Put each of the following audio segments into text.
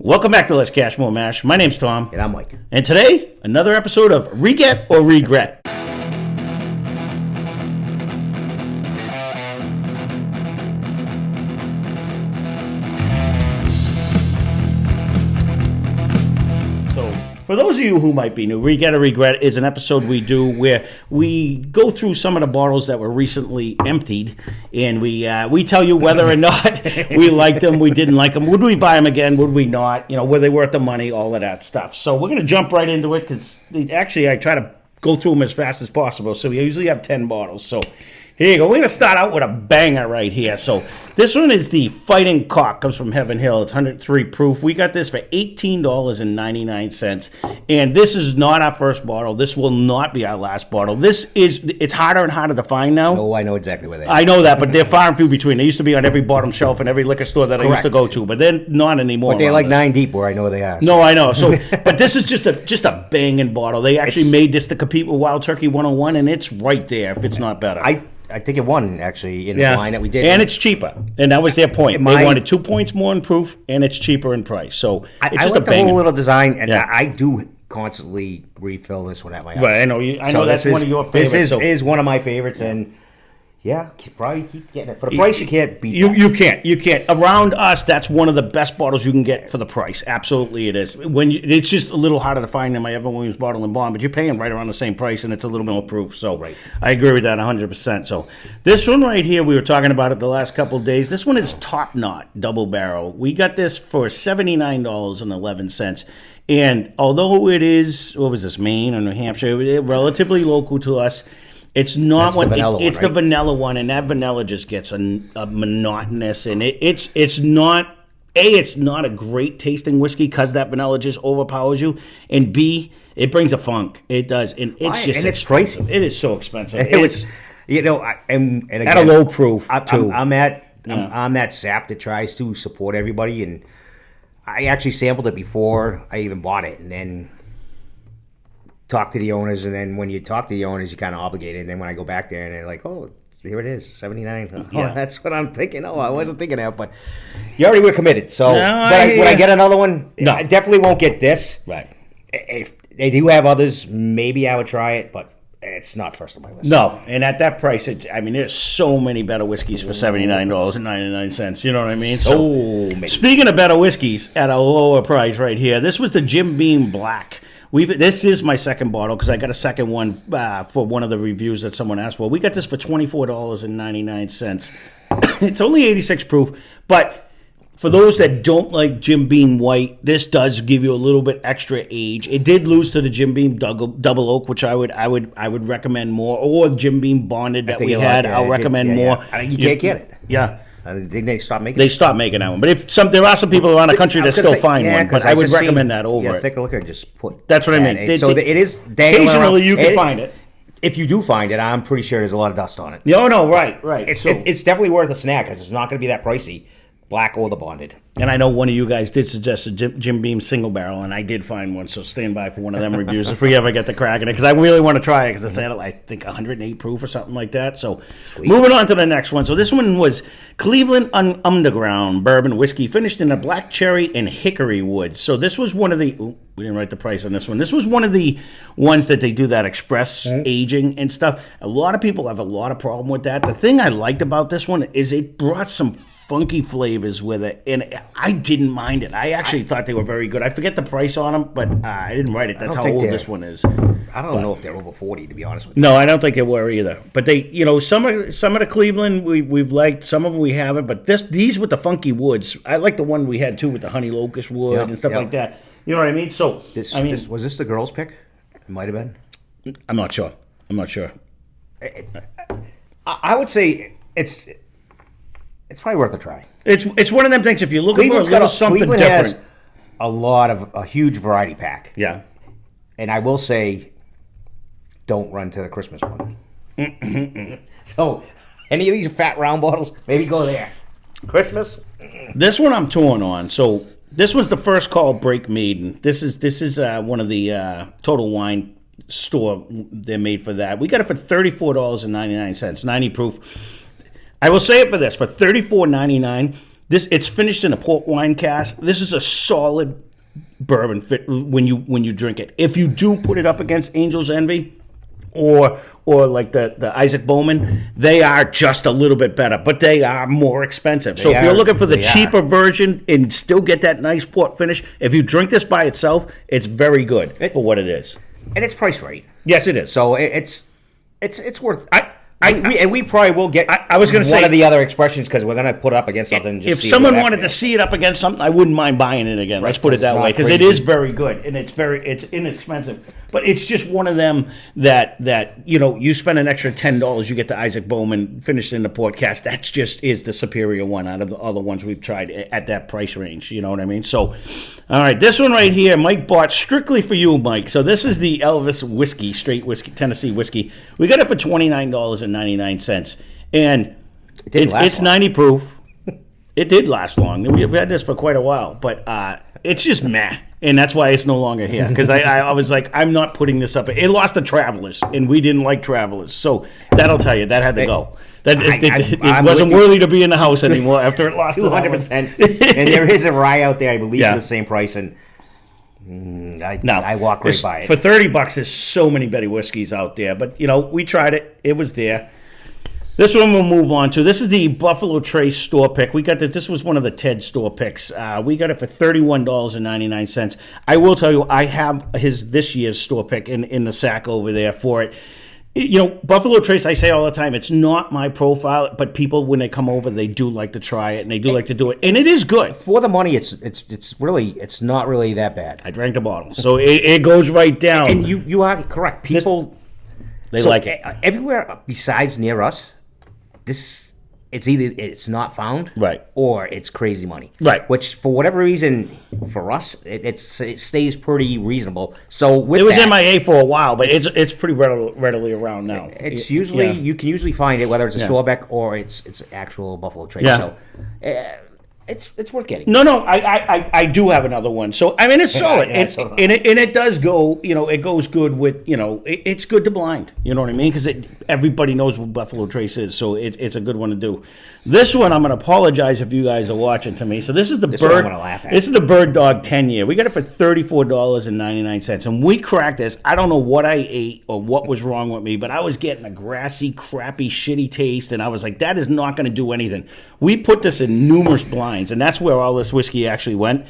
Welcome back to Lesscashmoremash. My name's Tom. And I'm Mike. And today, another episode of Reget or Regret. For those of you who might be new, Reget or Regret is an episode we do where we go through some of the bottles that were recently emptied, and we tell you whether or not we liked them, we didn't like them, would we buy them again, would we not, were they worth the money, all of that stuff. So we're going to jump right into it because actually I try to go through them as fast as possible. So we usually have 10 bottles. So here you go. We're going to start out with a banger right here. So this one is the Fighting Cock. Comes from Heaven Hill. It's 103 proof. We got this for $18.99. And this is not our first bottle. This will not be our last bottle. It's harder and harder to find now. Oh, I know exactly where they are. I know that, but they're far and few between. They used to be on every bottom shelf in every liquor store that I used to go to, but they're not anymore. But they're like 9 deep where I know they are. No, I know. So, but this is just a banging bottle. They actually made this to compete with Wild Turkey 101, and it's right there if it's not better. I think it won, actually, in the line that we did. And it's cheaper. And that was their point. They wanted 2 points more in proof, and it's cheaper in price. So it's just like a banging. the whole little design, and I do constantly refill this one at my house. Right, I know. I know that's one of your favorites. This is one of my favorites, and yeah, probably keep getting it. For the price, you can't beat that. You can't. Around us, that's one of the best bottles you can get for the price. Absolutely it is. It's just a little harder to find than my Evan Williams bottle and bond, but you're paying right around the same price, and it's a little more proof. So right. I agree with that 100%. So this one right here, we were talking about it the last couple of days. This one is Top Knot Double Barrel. We got this for $79.11. And although it is, what was this, Maine or New Hampshire, relatively local to us, it's not one. It's the vanilla one, and that vanilla just gets a monotonous, and it's not. A, it's not a great tasting whiskey because that vanilla just overpowers you, and B, it brings a funk. It does, and it's pricey. It is so expensive. And again, at a low proof too. I'm that sap that tries to support everybody, and I actually sampled it before I even bought it, and then talk to the owners, and then when you talk to the owners, you're kind of obligated. And then when I go back there, and they're like, "Oh, here it is, $79." Oh, yeah. That's what I'm thinking. Oh, I wasn't thinking that, but you already were committed. So, would I get another one? No, I definitely won't get this. Right. If they do have others, maybe I would try it, but it's not first on my list. No, and at that price, there's so many better whiskeys for $79.99. You know what I mean? So many. Speaking of better whiskeys at a lower price, right here, this was the Jim Beam Black. This is my second bottle because I got a second one for one of the reviews that someone asked for. We got this for $24.99. It's only 86 proof, but for those that don't like Jim Beam White, this does give you a little bit extra age. It did lose to the Jim Beam Double Oak, which I would recommend more, or Jim Beam Bonded that we had. I'll recommend more. You can't get it. Yeah. Didn't they stop making it? They stopped making that one. But there are some people around the country that still find one. But I would recommend that over it. Take a look at it. Just put. That's what I mean. So it is occasionally you can find it. If you do find it, I'm pretty sure there's a lot of dust on it. No, right. It's definitely worth a snag because it's not going to be that pricey. Black or the bonded. And I know one of you guys did suggest a Jim Beam single barrel, and I did find one, so stand by for one of them reviews if we ever get the crack in it, because I really want to try it, because it's at, I think, 108 proof or something like that. So sweet. Moving on to the next one. So this one was Cleveland Underground Bourbon Whiskey, finished in a black cherry and hickory wood. So this was one of the... we didn't write the price on this one. This was one of the ones that they do that express aging and stuff. A lot of people have a lot of problem with that. The thing I liked about this one is it brought some funky flavors with it, and I didn't mind it. I actually thought they were very good. I forget the price on them, but I didn't write it. That's how old this one is. I don't know if they're over 40, to be honest with you. No, I don't think they were either. But they, some of the Cleveland we've liked, some of them we haven't. But these with the funky woods, I like the one we had too with the honey locust wood and stuff like that. You know what I mean? So was this the girls' pick? It might have been. I'm not sure. I would say it's probably worth a try. It's one of them things. If you're looking for a little something Cleveland different, has a huge variety pack. Yeah, and I will say, don't run to the Christmas one. So, any of these fat round bottles, maybe go there. Christmas. This one I'm torn on. So this was the first call break Maiden. This is one of the Total Wine store. They're made for that. We got it for $34.99, 90 proof. I will say it for this, for $34.99, It's finished in a port wine cask. This is a solid bourbon fit when you drink it. If you do put it up against Angel's Envy or like the Isaac Bowman, they are just a little bit better, but they are more expensive. So if you're looking for the cheaper version and still get that nice port finish, if you drink this by itself, it's very good for what it is. And it's priced right. Yes, it is. So it's worth. We probably will get. I was going to say one of the other expressions because we're going to put up against something. If someone wanted to see it up against something, I wouldn't mind buying it again. Let's put it that way, because it is very good and it's inexpensive. But it's just one of them that you spend an extra $10, you get the Isaac Bowman finished in the port cask. That just is the superior one out of the other ones we've tried at that price range. You know what I mean? So, all right, this one right here, Mike bought strictly for you, Mike. So this is the Elvis whiskey, straight whiskey, Tennessee whiskey. We got it for $29.99, and it's 90 proof. It did last long. We've had this for quite a while, but it's just meh. And that's why it's no longer here. Because I was like, I'm not putting this up. It lost to Travelers, and we didn't like Travelers. So that'll tell you, that had to go. It wasn't worthy to be in the house anymore after it lost 200%. And there is a rye out there, I believe, for the same price. And I walk right by it. For $30, there's so many better whiskeys out there. But, we tried it. It was there. This one we'll move on to. This is the Buffalo Trace store pick. We got this was one of the Ted store picks. We got it for $31.99. I will tell you, I have this year's store pick in the sack over there for it. Buffalo Trace, I say all the time, it's not my profile, but people, when they come over, they do like to try it, and they do like to do it. And it is good. For the money, it's not really that bad. I drank the bottle. So it goes right down. And you are correct. People, they like it. Everywhere besides near us, it's not found, right, or it's crazy money, right. Which for whatever reason, for us, it stays pretty reasonable. So it was MIA for a while, but it's pretty readily around now. It's usually you can usually find it whether it's a store back or it's actual Buffalo Trace. Yeah. So it's worth getting. No, I do have another one. So I mean, it's solid, and it does go. It goes good with. It's good to blind. You know what I mean? Because everybody knows what Buffalo Trace is, so it's a good one to do. This one, I'm going to apologize if you guys are watching to me. So this is the Bird. I'm gonna laugh at. This is the Bird Dog 10-year. We got it for $34.99, and we cracked this. I don't know what I ate or what was wrong with me, but I was getting a grassy, crappy, shitty taste, and I was like, that is not going to do anything. We put this in numerous blinds, and that's where all this whiskey actually went.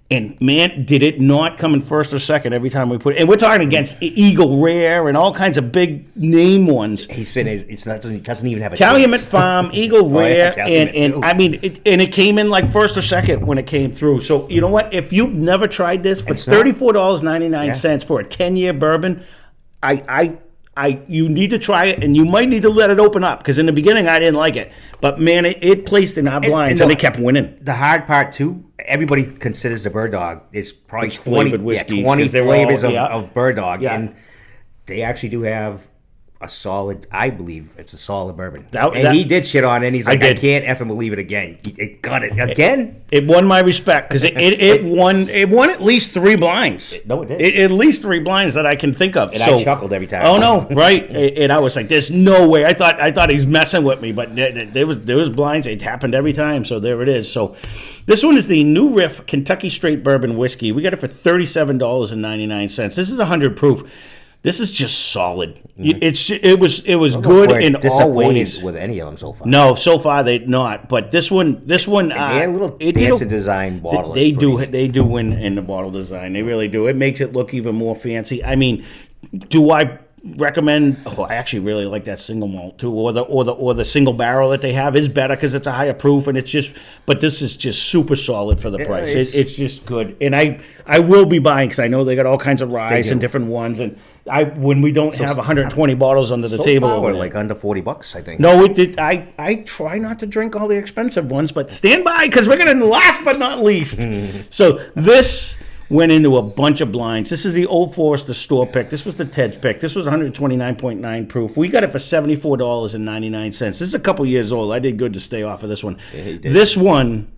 And man, did it not come in first or second every time we put it. And we're talking against Eagle Rare and all kinds of big name ones. He said it doesn't even have a Calumet Farm, Eagle Rare, and I mean, it came in like first or second when it came through. So you know what? If you've never tried this for $34.99 for a 10-year bourbon, you need to try it, and you might need to let it open up, because in the beginning I didn't like it, but man, it placed in our blinds, and they kept winning. The hard part too, everybody considers the Bird Dog is probably 20 flavors of Bird Dog, and they actually do have a solid. I believe it's a solid bourbon. He did shit on it. And he's like, I can't effing believe it again. It got it again. It won my respect, because it won at least 3 blinds. No, it did. At least 3 blinds that I can think of. And I chuckled every time. Oh no, right? And I was like, "There's no way." I thought he's messing with me, but there was blinds. It happened every time. So there it is. So this one is the New Riff Kentucky Straight Bourbon Whiskey. We got it for $37.99. This is 100 proof. This is just solid. It was good in all ways. With any of them so far? No, so far they not. But this one, they had a little fancy design bottle. They do win in the bottle design. They really do. It makes it look even more fancy. I mean, do I recommend? Oh, I actually really like that single malt too, or the single barrel that they have is better because it's a higher proof, and it's just. But this is just super solid for the price. It's just good, and I will be buying, because I know they got all kinds of ryes and different ones, and when we don't have 120 bottles under the table, or like under $40, I think. No, I try not to drink all the expensive ones, but stand by, because we're gonna last but not least. So this went into a bunch of blinds. This is the Old Forester store pick. This was the Ted's pick. This was 129.9 proof. We got it for $74.99. This is a couple years old. I did good to stay off of this one. Yeah, he did. This one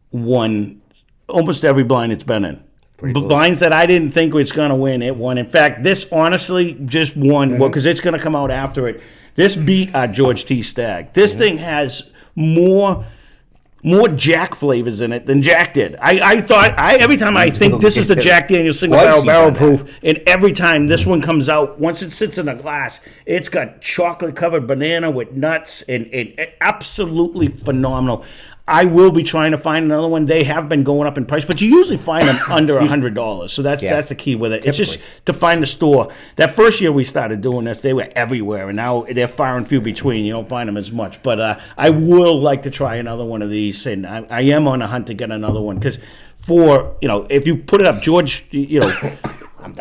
won almost every blind it's been in. Blinds that I didn't think was going to win, it won. In fact, this honestly just won, well, because it's going to come out after it. This beat our George T. Stagg. This thing has more more Jack flavors in it than Jack did. I thought every time I think this is the Jack Daniel's single barrel proof, and every time this one comes out, once it sits in a glass, it's got chocolate covered banana with nuts and absolutely phenomenal. I will be trying to find another one. They have been going up in price, but you usually find them under $100. So that's the key with it. Typically. It's just to find the store. That first year we started doing this, they were everywhere, and now they're far and few between. You don't find them as much. But I will like to try another one of these, and I am on a hunt to get another one because if you put it up, George,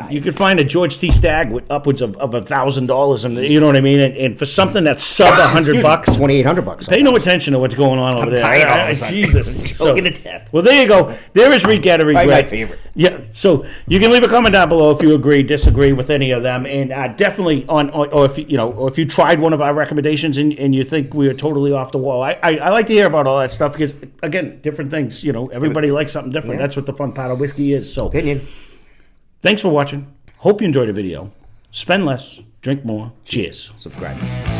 you could find a George T. Stagg with upwards of $1,000, and you know what I mean. And for something that's sub $100, $2,800. Pay no attention to what's going on over there. Jesus, so, to death. Well, there you go. There is Reget or Regret. My favorite. Yeah. So you can leave a comment down below if you agree, disagree with any of them, and definitely or if you tried one of our recommendations and you think we are totally off the wall. I like to hear about all that stuff because again, different things. Everybody likes something different. That's what the fun part of whiskey is. So opinion. Thanks for watching. Hope you enjoyed the video. Spend less, drink more. Cheers. Subscribe.